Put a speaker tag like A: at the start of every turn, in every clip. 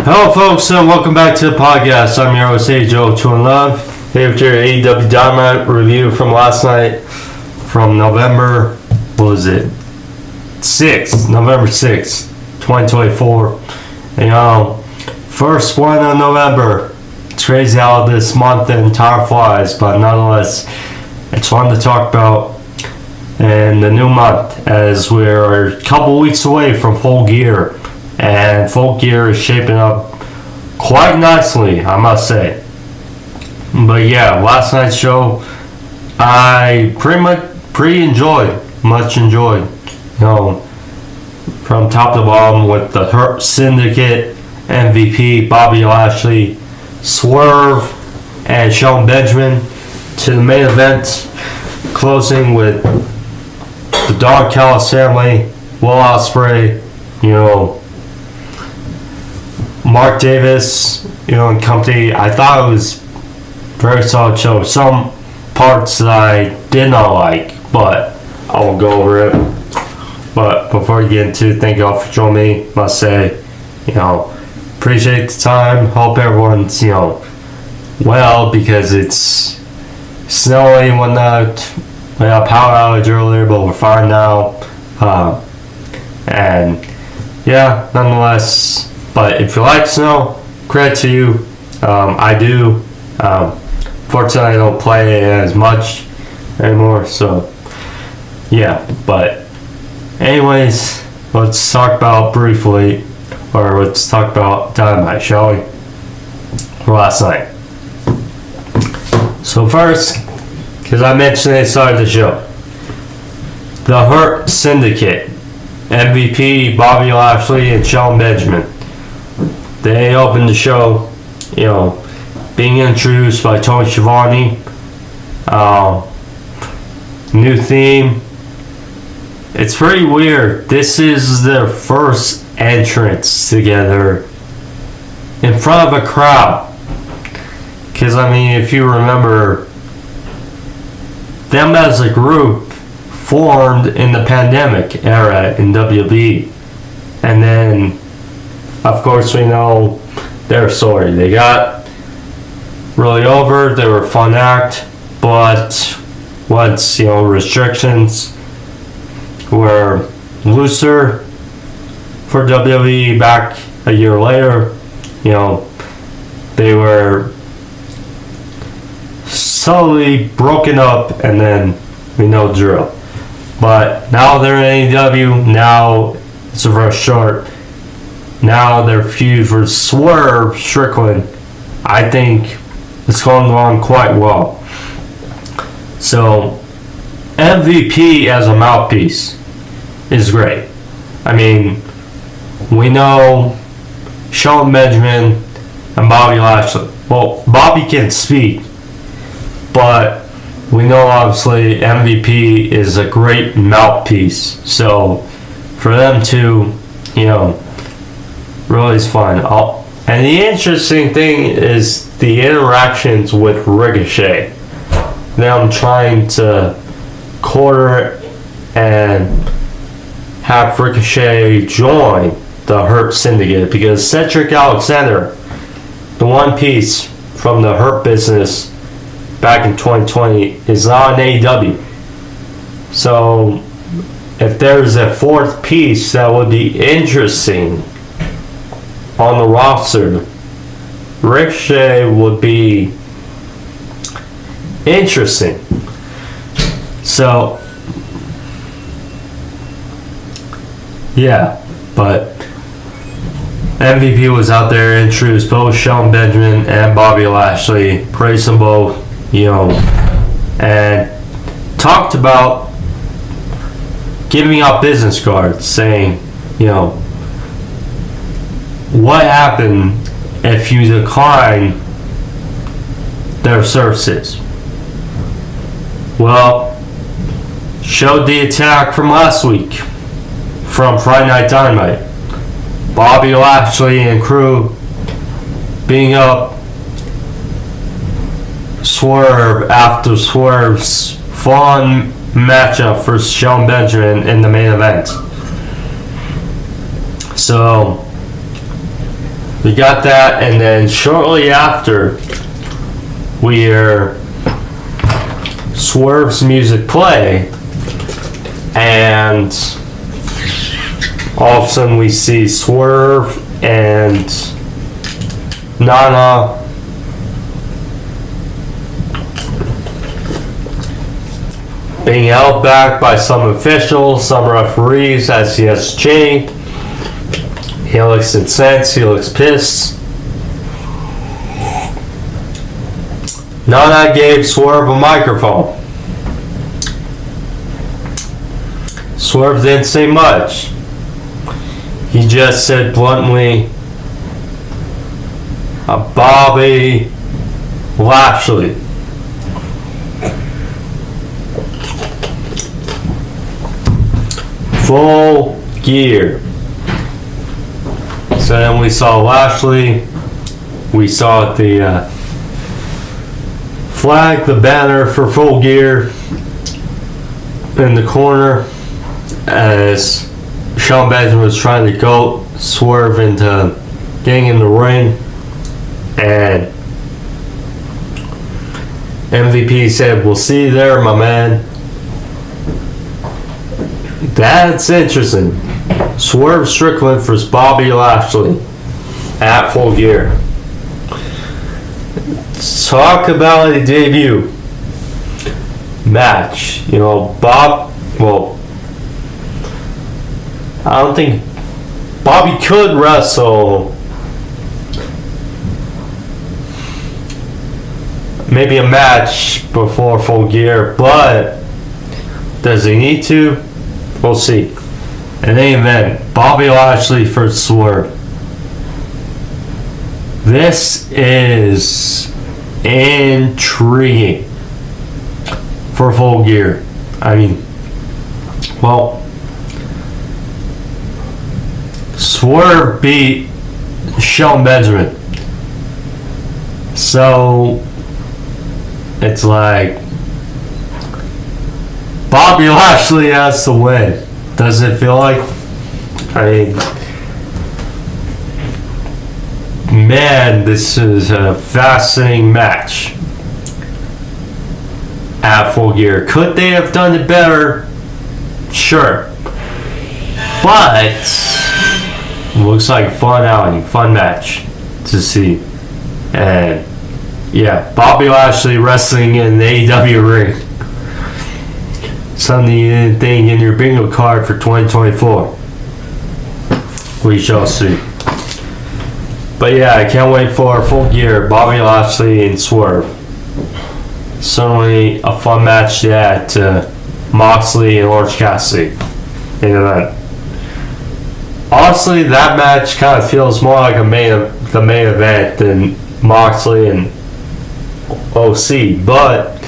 A: Hello folks and welcome back to the podcast. I'm your host Joe Chun Love. Here with your AEW Dynamite review from last night from November 6th, 2024. First one of November. It's crazy how this month and time flies, but nonetheless, it's fun to talk about in the new month as we're a couple weeks away from Full Gear. And Full Gear is shaping up quite nicely, I must say. But yeah, last night's show, I pretty enjoyed. From top to bottom with the Hurt Syndicate, MVP, Bobby Lashley, Swerve, and Shelton Benjamin to the main event, closing with the Don Callis family, Will Ospreay, Mark Davis, and company. I thought it was a very solid show. Some parts that I did not like, but I will go over it. But before we get into it, thank you all for joining me. Must say, appreciate the time. Hope everyone's, well, because it's snowy and whatnot. We had a power outage earlier, but we're fine now. And yeah, nonetheless. But if you like snow, credit to you. I do. Fortunately, I don't play it as much anymore. So, yeah. But anyways, let's talk about Dynamite, shall we? Last night. So first, because I mentioned they started the show, the Hurt Syndicate, MVP, Bobby Lashley, and Shelton Benjamin. They opened the show, being introduced by Tony Schiavone. New theme. It's pretty weird. This is their first entrance together in front of a crowd. Because, if you remember, them as a group formed in the pandemic era in WWE. And then, of course, we know their story. They got really over. They were a fun act, but once restrictions were looser for WWE back a year later, they were slowly broken up, and then we know the drill. But now they're in AEW. Now it's a reverse short. Now their feud for Swerve Strickland, I think it's going along quite well. So, MVP as a mouthpiece is great. We know Shelton Benjamin and Bobby Lashley. Well, Bobby can speak, but we know obviously MVP is a great mouthpiece. So, for them to, really is fun. And the interesting thing is the interactions with Ricochet. Them trying to corner and have Ricochet join the Hurt Syndicate, because Cedric Alexander, the one piece from the Hurt business back in 2020, is not in AEW. So if there's a fourth piece that would be interesting on the roster, Ricochet would be interesting. So, yeah, but MVP was out there, introduced both Shelton Benjamin and Bobby Lashley, praised them both, and talked about giving out business cards, saying, what happened if you decline their services? Well, showed the attack from last week from Friday Night Dynamite. Bobby Lashley and crew being up Swerve after Swerve's fun matchup for Shelton Benjamin in the main event. So We got that, and then shortly after, we hear Swerve's music play, and all of a sudden we see Swerve and Nana being held back by some officials, some referees, as he has chained. He looks incensed, he looks pissed. Nana gave Swerve a microphone. Swerve didn't say much. He just said bluntly, Bobby Lashley. Full gear. So then we saw Lashley. We saw the flag, the banner for Full Gear in the corner as Sean Benjamin was trying to go Swerve into getting in the ring, and MVP said, "We'll see you there, my man." That's interesting. Swerve Strickland versus Bobby Lashley at Full Gear. Talk about a debut match. You know, I don't think Bobby could wrestle maybe a match before Full Gear, but does he need to? We'll see. In any event, Bobby Lashley versus Swerve. This is intriguing for Full Gear. I mean, well, Swerve beat Shelton Benjamin, so it's like Bobby Lashley has to win. Does it feel like? I mean, man, this is a fascinating match at Full Gear. Could they have done it better? Sure. But looks like a fun outing, fun match to see. And yeah, Bobby Lashley wrestling in the AEW ring. Something you didn't think in your bingo card for 2024. We shall see. But yeah, I can't wait for Full Gear, Bobby Lashley and Swerve. Certainly a fun match that Moxley and Orange Cassidy in an event. Honestly, that match kind of feels more like the main event than Moxley and OC, but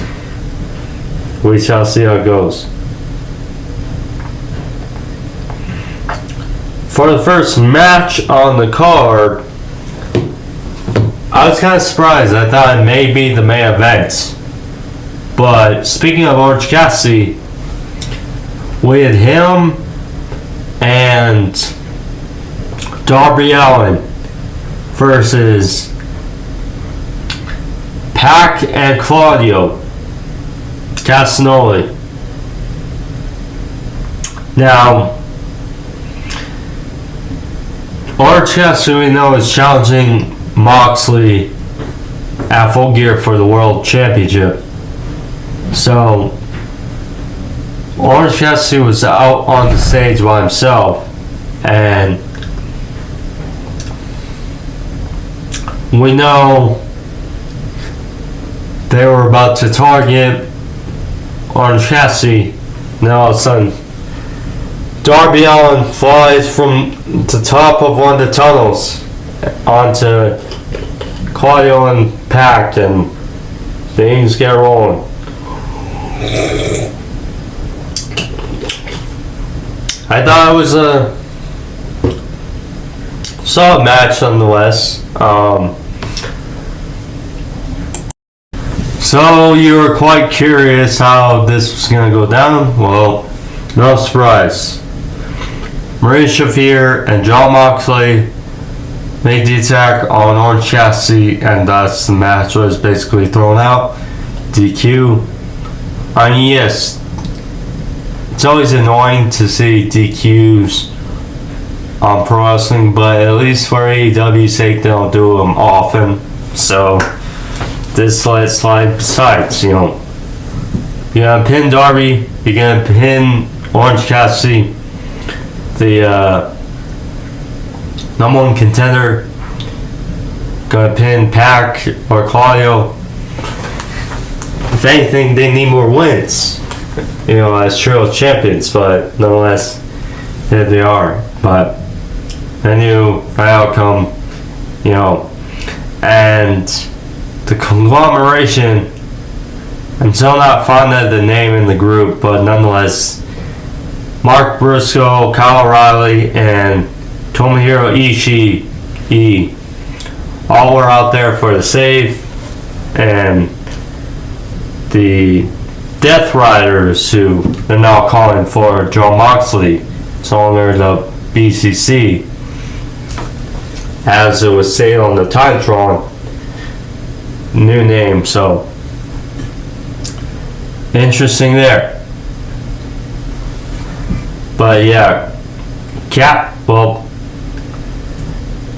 A: we shall see how it goes. For the first match on the card, I was kind of surprised. I thought it may be the main event. But speaking of Orange Cassidy, we had him and Darby Allin versus Pac and Claudio Castagnoli. Now, Orange Cassidy, we know, is challenging Moxley at Full Gear for the World Championship. So, Orange Cassidy was out on the stage by himself, and we know they were about to target Orange Cassidy. Now all of a sudden, Darby Allin flies from the top of one of the tunnels onto Claudio and Pac, and things get rolling. I thought it was a solid match nonetheless. So you were quite curious how this was going to go down? Well, no surprise. Marie Shafir and Jon Moxley made the attack on Orange Cassidy, and thus the match was basically thrown out. DQ. I mean, yes, it's always annoying to see DQs on pro wrestling, but at least for AEW's sake, they don't do them often. So this lets slide. Besides, you're gonna pin Darby, you're gonna pin Orange Cassidy, the number one contender, gonna pin Pac or Claudio. If anything, they need more wins, as trio champions, but nonetheless, here they are. But I knew my outcome, and the Conglomeration, I'm still not fond of the name in the group, but nonetheless, Mark Briscoe, Kyle O'Reilly, and Tomohiro Ishii all were out there for the save, and the Death Riders, who they're now calling for John Moxley, so under the BCC, as it was stated on the Titantron, new name, so interesting there. But yeah,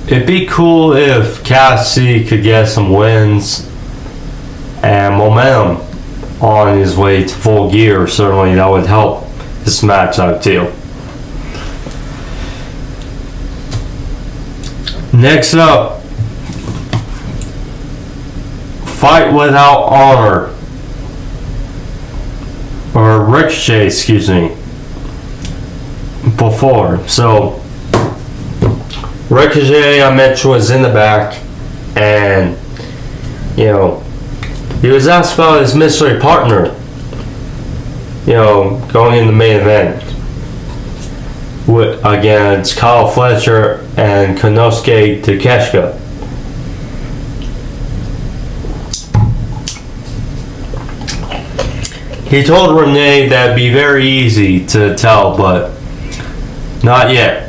A: it'd be cool if Cassidy could get some wins and momentum on his way to full gear. Certainly that would help this match out too. Next up, Fight Without Honor, or Ricochet, excuse me, before. So Ricochet, I mentioned, was in the back, and he was asked about his mystery partner, going in the main event against Kyle Fletcher and Konosuke Takeshita. He told Renee that'd be very easy to tell, but not yet.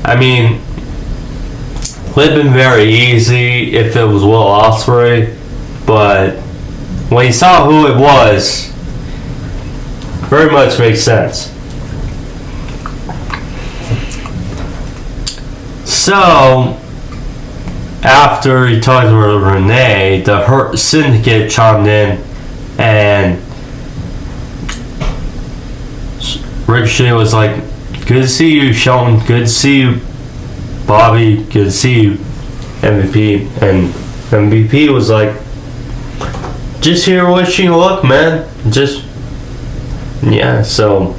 A: I mean, it would have been very easy if it was Will Ospreay, but when you saw who it was, very much makes sense. So, after he talked to Renee, the Hurt Syndicate chimed in, and Ricochet was like, "Good to see you, Shelton. Good to see you, Bobby. Good to see you, MVP." And MVP was like, "Just here wishing you luck, man. So,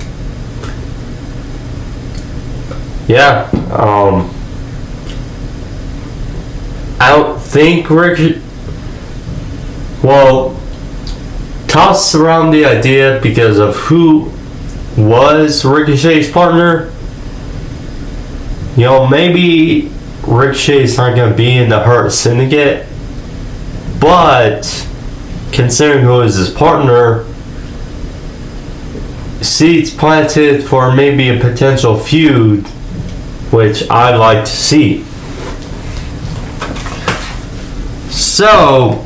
A: yeah. I don't think tossed around the idea because of who was Ricochet's partner. Maybe Ricochet's not going to be in the Hurt Syndicate, but considering who is his partner, seeds planted for maybe a potential feud, which I'd like to see. So,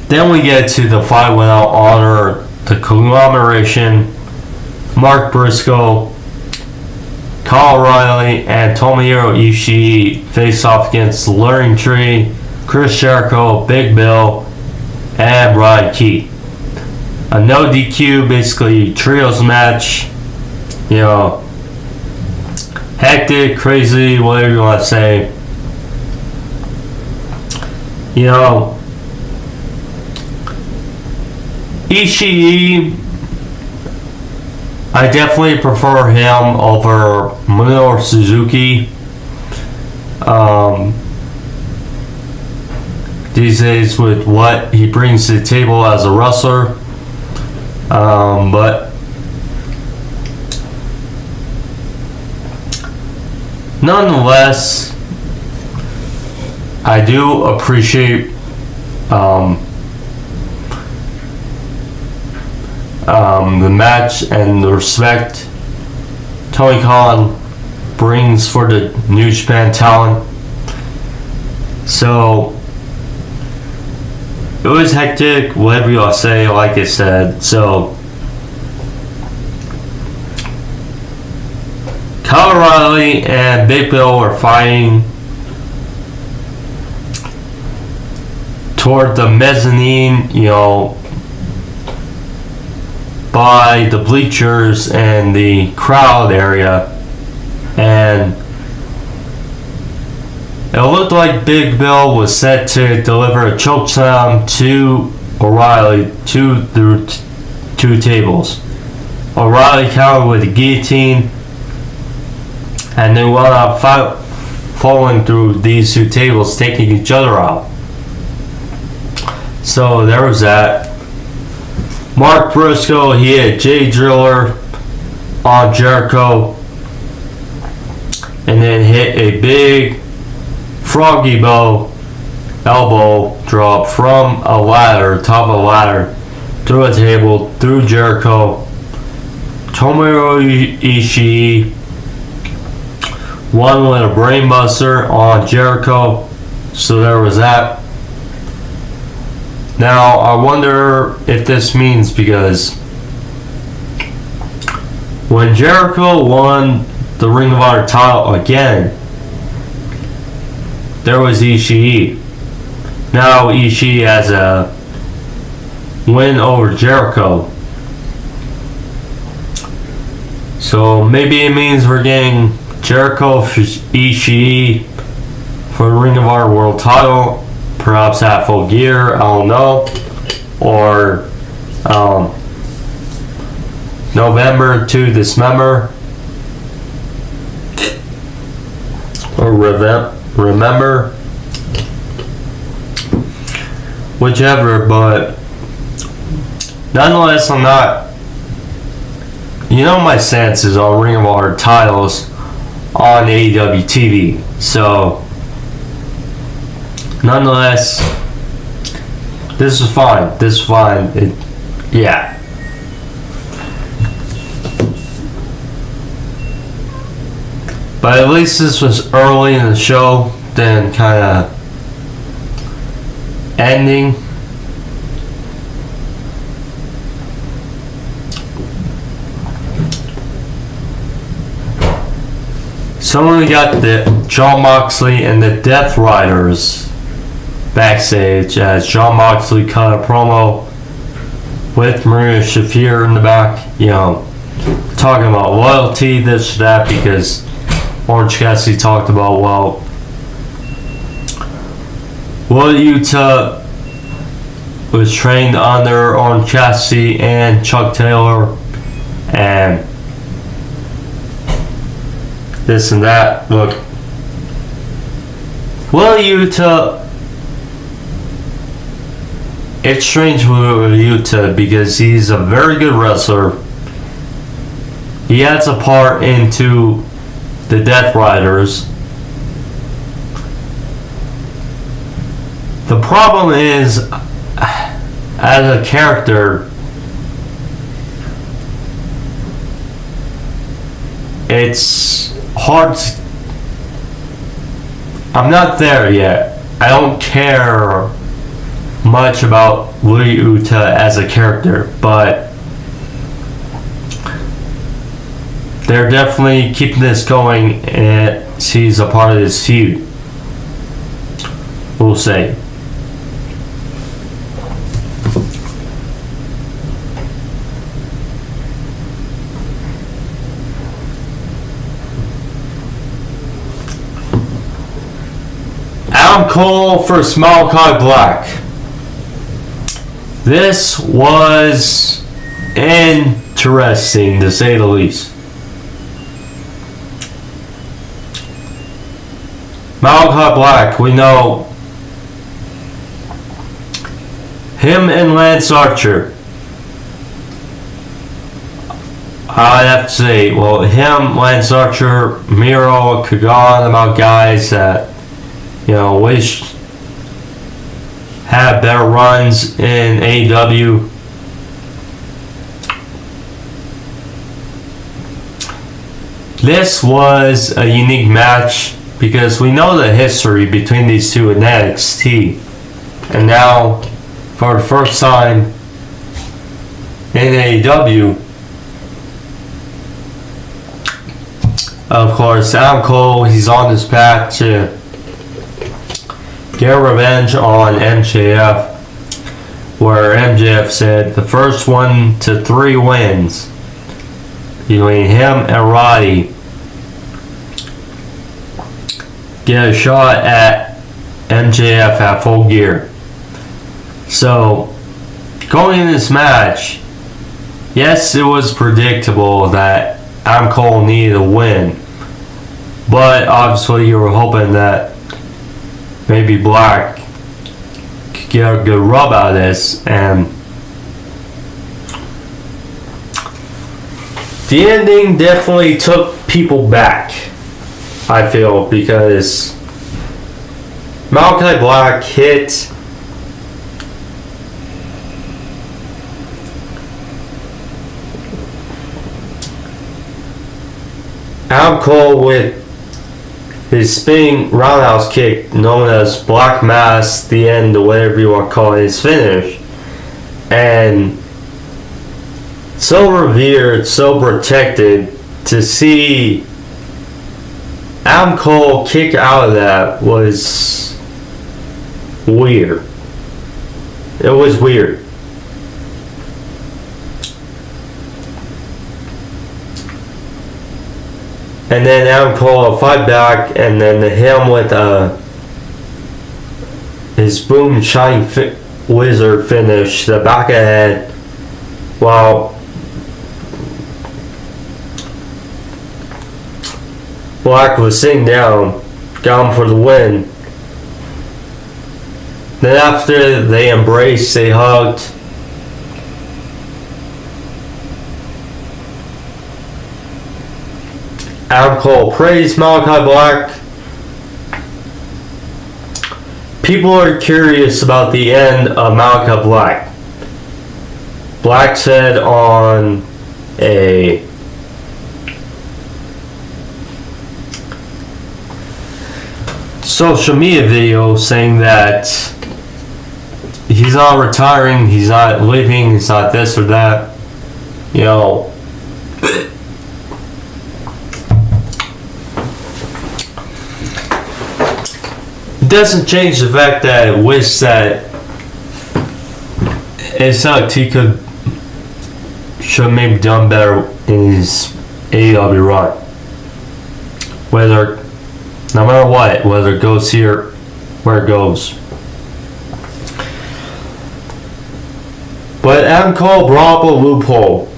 A: then we get to the Fight Without Honor, the Conglomeration, Mark Briscoe, Kyle O'Reilly, and Tomohiro Ishii face off against the Luring Tree, Chris Jericho, Big Bill, and Brian Keith. A no DQ, basically trios match. Hectic, crazy, whatever you want to say. Ishii, I definitely prefer him over Minoru Suzuki. These days, with what he brings to the table as a wrestler. But nonetheless, I do appreciate the match and the respect Tony Khan brings for the New Japan talent. So it was hectic, whatever y'all say, like I said. So Kyle O'Reilly and Big Bill are fighting toward the mezzanine, by the bleachers and the crowd area, and it looked like Big Bill was set to deliver a chokeslam to O'Reilly to the two tables. O'Reilly countered with a guillotine, and they wound up falling through these two tables, taking each other out. So there was that. Mark Briscoe, he had Jay Driller on Jericho, and then hit a big froggy bow elbow drop from a ladder, top of a ladder, through a table, through Jericho. Tomohiro Ishii won with a brainbuster on Jericho, so there was that. Now, I wonder if this means, because when Jericho won the Ring of Honor title again, there was Ishii. Now Ishii has a win over Jericho. So maybe it means we're getting Jericho for Ishii for the Ring of Honor World title. Perhaps at Full Gear, I don't know. Or November to Dismember. Or Remember. Whichever, but nonetheless, I'm not. My stances on Ring of Honor titles on AEW TV. So, nonetheless, this is fine. Yeah. But at least this was early in the show, then kind of ending. So we got the Jon Moxley and the Death Riders backstage as Jon Moxley cut a promo with Maria Shafir in the back, talking about loyalty, this, that, because Orange Cassidy talked about, Will Yuta was trained under Orange Cassidy and Chuck Taylor, and this and that. Look, Will Yuta, it's strange with Yuta because he's a very good wrestler. He adds a part into the Death Riders. The problem is, as a character, it's hard to, I'm not there yet. I don't care much about Wheeler Yuta as a character, but they're definitely keeping this going, and he's a part of this feud. We'll say. Adam Cole versus Malakai Black. This was interesting, to say the least. Malakai Black, we know him and Lance Archer. I'd have to say, him, Lance Archer, Miro, could go on about guys that, wish had better runs in AEW. this was a unique match because we know the history between these two in NXT. And now, for the first time in AEW, of course, Adam Cole, he's on his path to get revenge on MJF, where MJF said the first 1 to 3 wins between him and Roddy get a shot at MJF at Full Gear. So, going in this match, yes, it was predictable that Adam Cole needed a win, but obviously you were hoping that maybe Black could get a good rub out of this, and the ending definitely took people back, I feel, because Malakai Black hit Adam Cole with his spinning roundhouse kick known as Black Mass, the end, or whatever you want to call it, his finish. And so revered, so protected, to see Adam Cole kick out of that was weird. It was weird. And then Adam Cole fight back, and then him with his boom shine wizard finish, the back of the head, while Black was sitting down, got him for the win. Then after they embraced, they hugged. Adam Cole praised Malakai Black. People are curious about the end of Malakai Black. Black said on a social media video saying that he's not retiring, he's not leaving, he's not this or that. You know, doesn't change the fact that I wish that it sucked. He should have maybe done better in his AEW run. No matter what, whether it goes here, where it goes. But Adam Cole brought up a loophole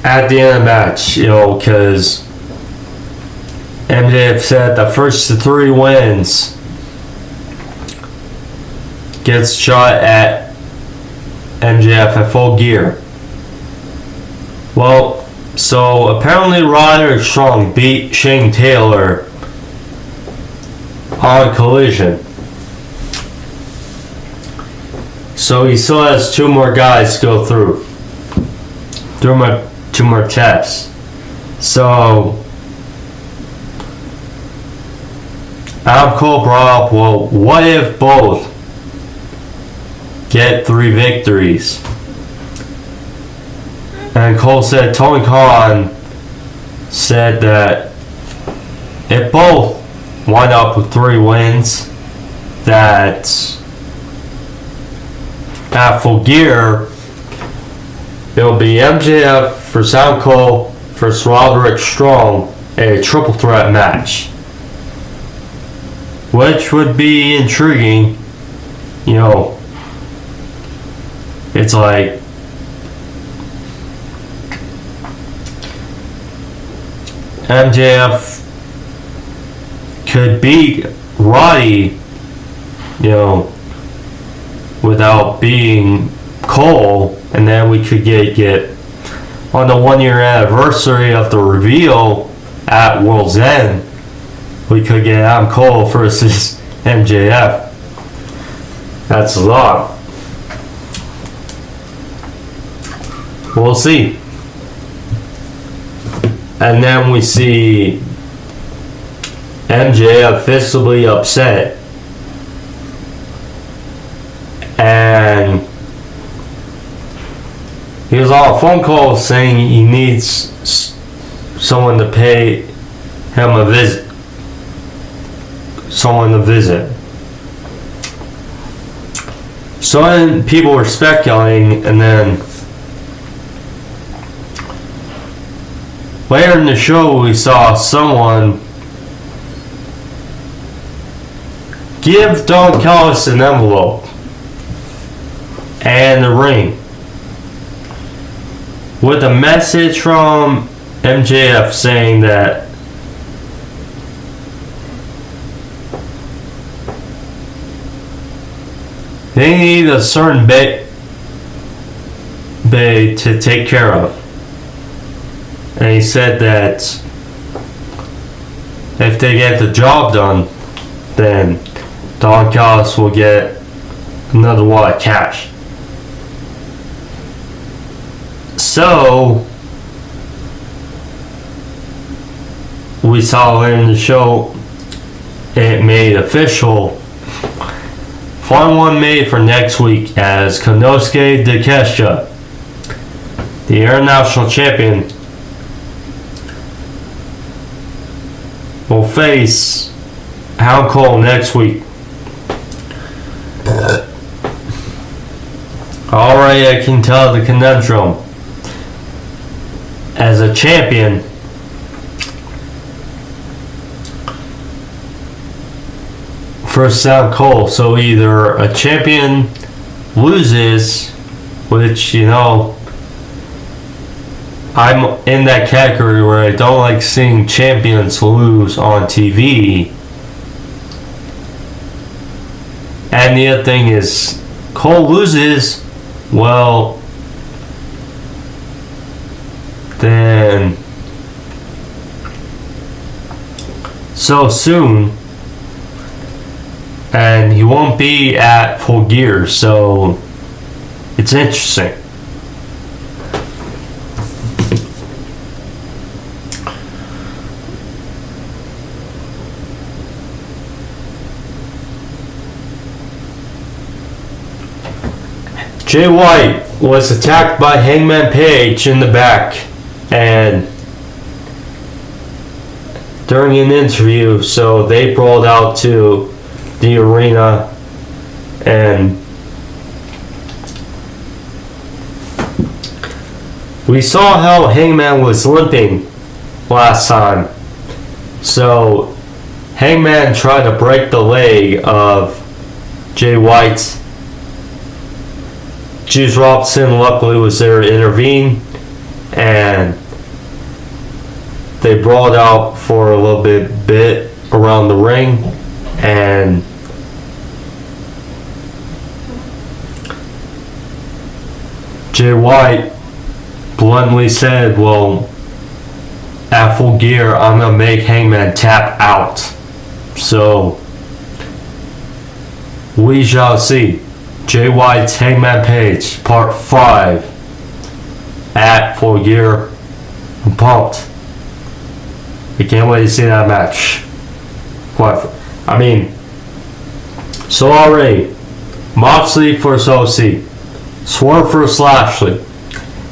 A: at the end of the match, you know, because MJF said the first 3 wins gets shot at MJF at Full Gear. Well, so apparently Roderick Strong beat Shane Taylor on Collision. So he still has 2 more guys to go through. 2 more tests. So Adam Cole brought up, well, what if both get 3 victories? And Cole said, Tony Khan said that if both wind up with 3 wins, that at Full Gear, it'll be MJF versus Adam Cole versus Roderick Strong, a triple threat match. Which would be intriguing, you know. It's like MJF could beat Roddy, you know, without being Cole, and then we could get on the 1-year anniversary of the reveal at World's End. We could get Adam Cole versus MJF. That's a lot. We'll see. And then we see MJF visibly upset. And he was on a phone call saying he needs someone to pay him a visit. Someone to visit. So then people were speculating, and then later in the show we saw someone give Don Callis an envelope and a ring with a message from MJF saying that they need a certain bay to take care of. And he said that if they get the job done, then Don Callis will get another wad of cash. So we saw in the show it made official. Final one made for next week as Konosuke Takeshita, the international champion, will face Hound Cole next week. Already I can tell the conundrum. As a champion, first Hound Cole, so either a champion loses, which, you know, I'm in that category where I don't like seeing champions lose on TV. And the other thing is, Cole loses, well, then so soon, and he won't be at Full Gear, so it's interesting. Jay White was attacked by Hangman Page in the back and during an interview, so they brawled out to the arena, and we saw how Hangman was limping last time. So Hangman tried to break the leg of Jay White. Juice Robinson luckily was there to intervene, and they brawled out for a little bit around the ring, and Jay White bluntly said, well, at Full Gear, I'm going to make Hangman tap out. So we shall see. Jay White's Hangman Page, Part 5, at Full Gear. I'm pumped. I can't wait to see that match. I mean, so already, Moxley versus OC, Swerve versus Lashley,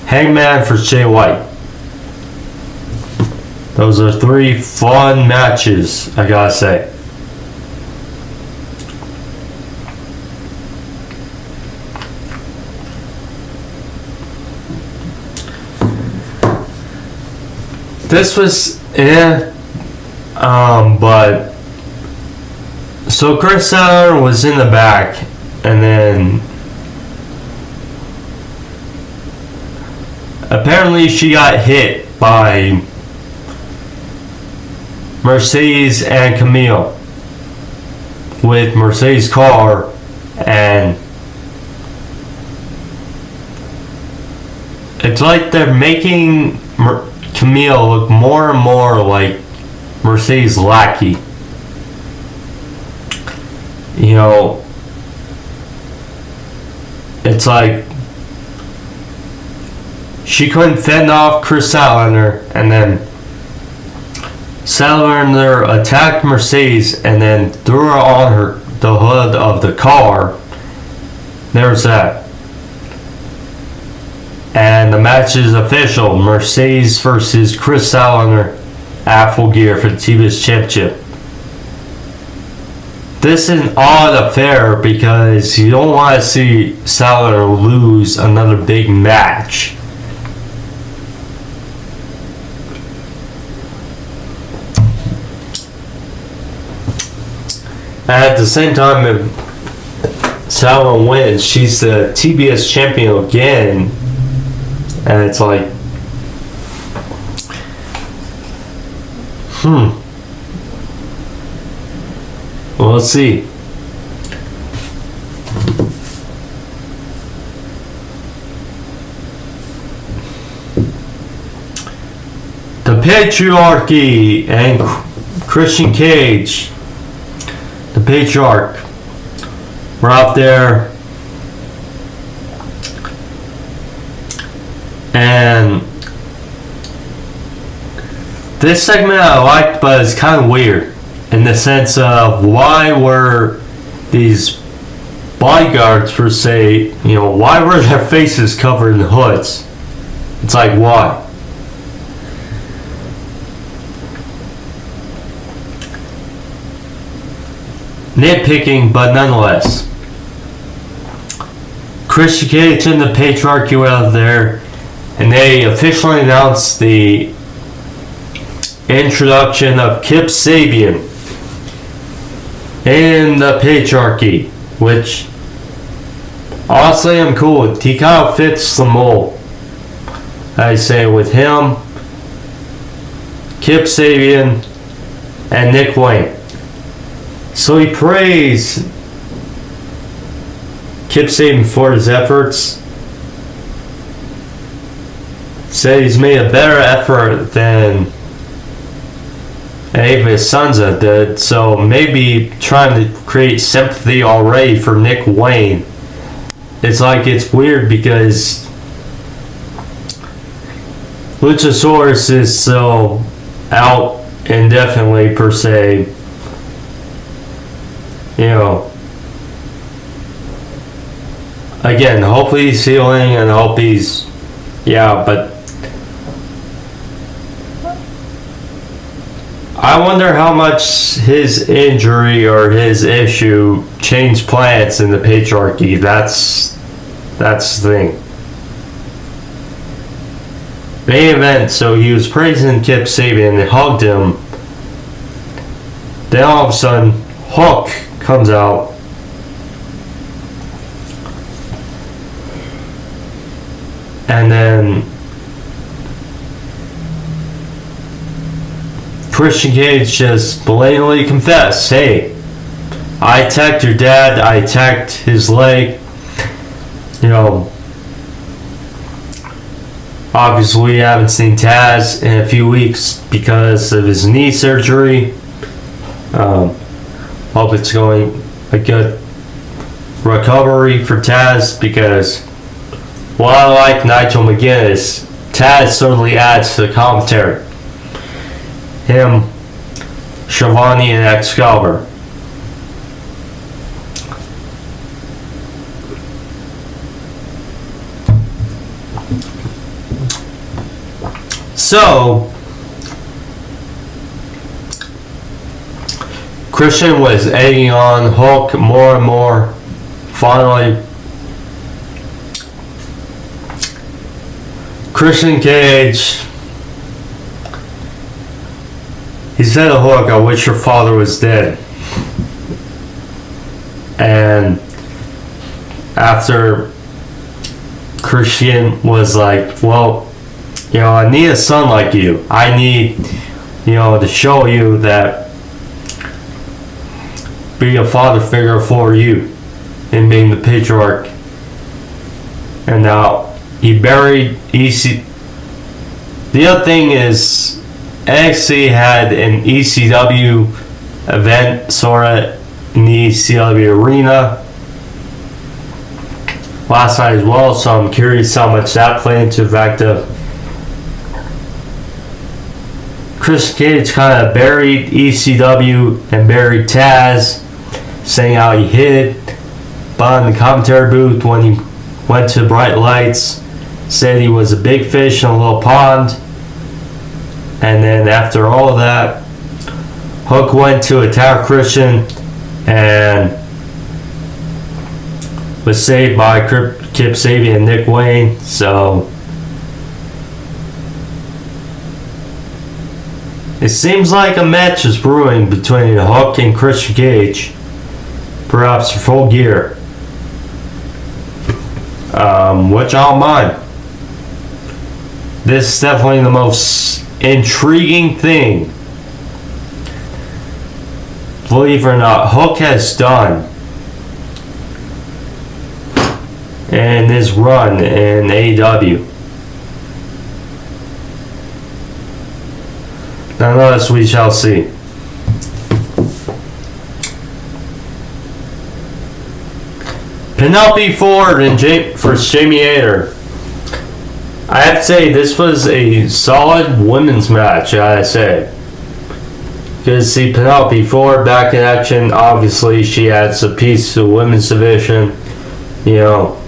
A: Hangman versus Jay White. Those are 3 fun matches, I gotta say. This was but so Chris Sauer was in the back, and then apparently she got hit by Mercedes and Camille with Mercedes' car, and it's like they're making Camille look more and more like Mercedes' lackey. You know, it's like she couldn't fend off Chris Statlander, and then Salander attacked Mercedes and then threw her on the hood of the car. There's that. And the match is official. Mercedes versus Chris Salander at Full Gear for the TBS Championship. This is an odd affair because you don't want to see Salander lose another big match. At the same time, if Salander wins, she's the TBS champion again. And it's like, well, let's see. The Patriarchy and Christian Cage. The Patriarch. We're out there. And this segment I liked, but it's kind of weird in the sense of why were these bodyguards per se, why were their faces covered in hoods? It's like, why? Nitpicking, but nonetheless. Christian Cage and the Patriarchy were out there, and they officially announced the introduction of Kip Sabian in the Patriarchy, which honestly I'm cool with. He kind of fits the mold. I say with him, Kip Sabian, and Nick Wayne. So he praised Kip Sabian for his efforts. Said he's made a better effort than any of his sons did. So maybe trying to create sympathy already for Nick Wayne. It's like it's weird because Luchasaurus is so out indefinitely per se. Again, hopefully he's healing and hope he's, but I wonder how much his injury or his issue changed plans in the Patriarchy. That's the thing. Main event, so he was praising Kip Sabian and hugged him. Then all of a sudden, Hook comes out. And then Christian Cage just blatantly confessed, hey, I attacked your dad, I attacked his leg. Obviously we haven't seen Taz in a few weeks because of his knee surgery. Hope it's going a good recovery for Taz because while I like Nigel McGuinness, Taz certainly adds to the commentary. Him, Shivani, and Excalibur. So, Christian was egging on Hulk more and more. Finally, Christian Cage, he said to Hulk, I wish your father was dead. And after Christian was like, well, I need a son like you. I need, to show you that be a father figure for you in being the patriarch. And now he buried EC. The other thing is NXT had an ECW event sorta in the ECW arena last night as well, so I'm curious how much that played into the fact of Chris Cage kind of buried ECW and buried Taz, saying how he hid behind the commentary booth when he went to Bright Lights, said he was a big fish in a little pond. And then after all of that, Hook went to attack Christian and was saved by Kip Sabian and Nick Wayne. So it seems like a match is brewing between Hook and Christian Cage, perhaps for Full Gear, which I don't mind. This is definitely the most intriguing thing, believe it or not, Hook has done in his run in AEW. Nonetheless, we shall see. Penelope Ford and versus Jamie Hayter. I have to say, this was a solid women's match, I gotta say. Good to see Penelope Ford back in action. Obviously, she adds a piece to the women's division. You know,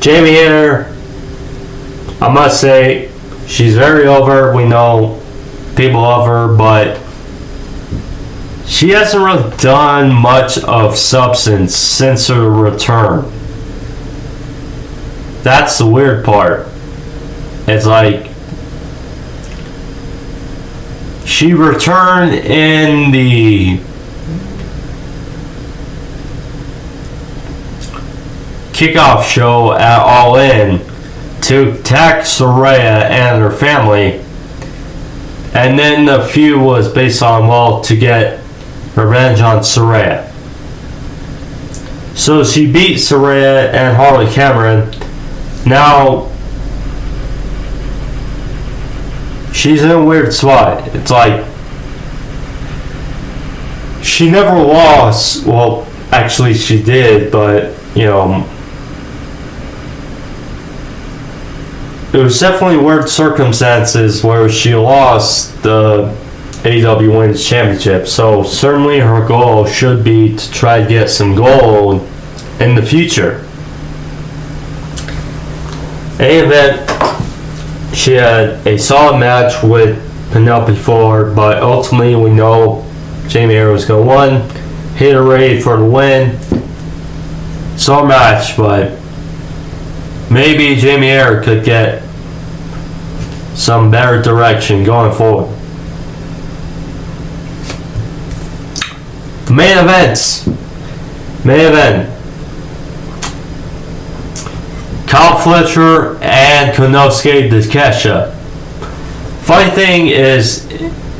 A: Jamie Hayter, I must say, she's very over. We know people love her, but she hasn't really done much of substance since her return. That's the weird part. It's like she returned in the kickoff show at Allin to attack Saraya and her family, and then the feud was based on, well, to get revenge on Saraya. So she beat Saraya and Harley Cameron. Now she's in a weird spot. It's like she never lost. Well, actually she did, but you know, it was definitely weird circumstances where she lost the AEW Women's Championship. So certainly her goal should be to try to get some gold in the future. In any event, she had a solid match with Penelope Ford, but ultimately we know Jamie Hayter was going to win. Hayter ready for the win. Solid match, but maybe Jamie Hayter could get some better direction going forward. Main events. Main event. Kyle Fletcher and Konosuke Takeshita. Funny thing is,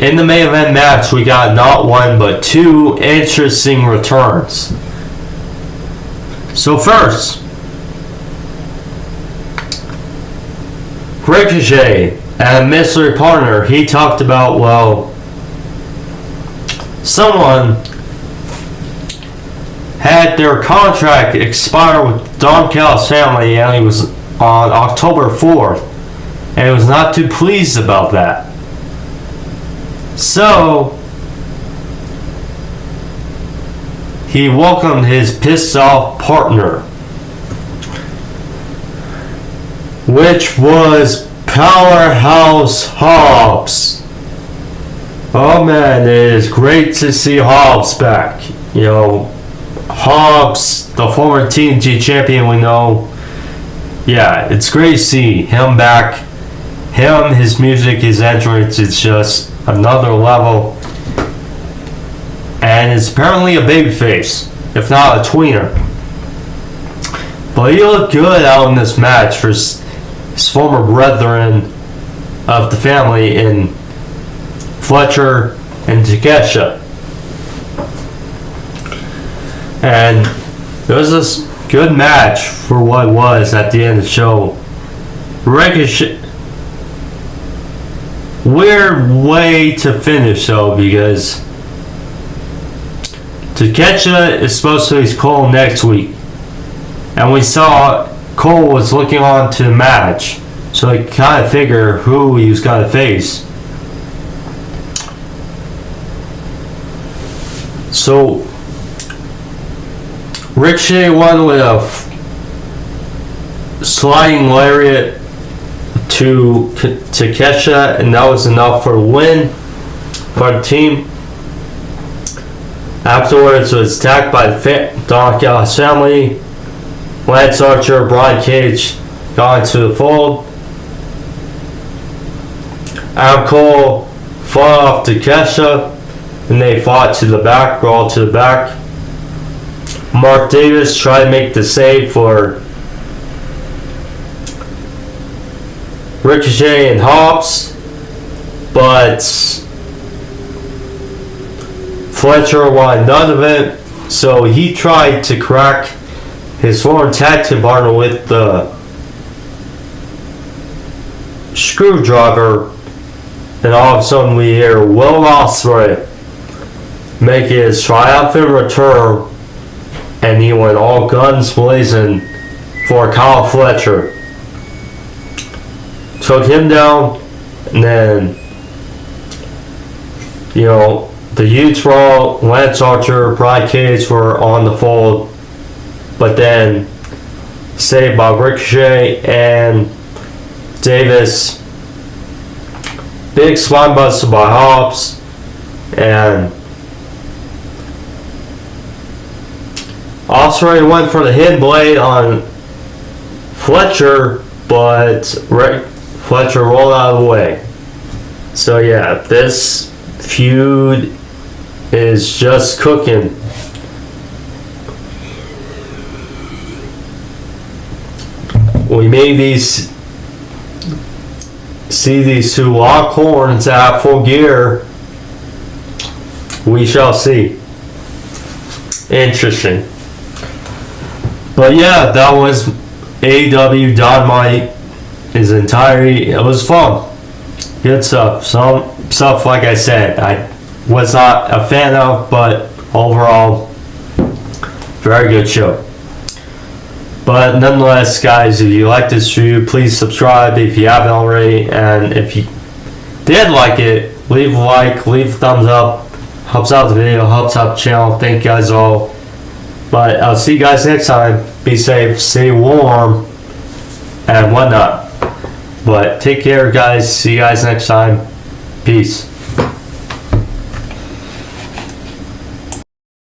A: in the main event match, we got not one but two interesting returns. So first, Ricochet and a mystery partner. He talked about, well, someone had their contract expire with Don Callis' family, and he was on October 4th, and he was not too pleased about that. So he welcomed his pissed off partner, which was Powerhouse Hobbs. Oh man, it is great to see Hobbs back. You know, Hobbs, the former TNT champion, we know. Yeah, it's great to see him back. Him, his music, his entrance, it's just another level. And is apparently a babyface, if not a tweener. But he looked good out in this match for his former brethren of the family in Fletcher and Takeshita. And it was this good match for what it was at the end of the show. Ricochet, weird way to finish though, because Takeshita is supposed to face Cole next week, and we saw Cole was looking on to the match, so I kind of figure who he was going to face. So Ricochet won with a sliding lariat to Takeshita, and that was enough for a win for the team. Afterwards, was attacked by the Donkeys family. Lance Archer, Brian Cage got into the fold. Adam Cole fought off Takeshita, and they fought to the back, brawled to the back. Mark Davis tried to make the save for Ricochet and Hobbs, but Fletcher wanted none of it, so he tried to crack his former tag team partner with the screwdriver, and all of a sudden we hear Will Ospreay make his triumphant return, and he went all guns blazing for Kyle Fletcher. Took him down, and then, the huge brawl, Lance Archer, Brian Cage were on the fold, but then saved by Ricochet and Davis. Big spine buster by Hobbs, and Ospreay went for the hidden blade on Fletcher, but Fletcher rolled out of the way. So yeah, this feud is just cooking. We may see these two Longhorns at full gear. We shall see. Interesting. But yeah, that was AEW Dynamite. His entirety. It was fun. Good stuff. Some stuff, like I said, I was not a fan of, but overall, very good show. But nonetheless, guys, if you like this review, please subscribe if you haven't already. And if you did like it, leave a like, leave a thumbs up. Helps out the video, helps out the channel. Thank you guys all. But I'll see you guys next time. Be safe, stay warm, and whatnot. But take care, guys. See you guys next time. Peace.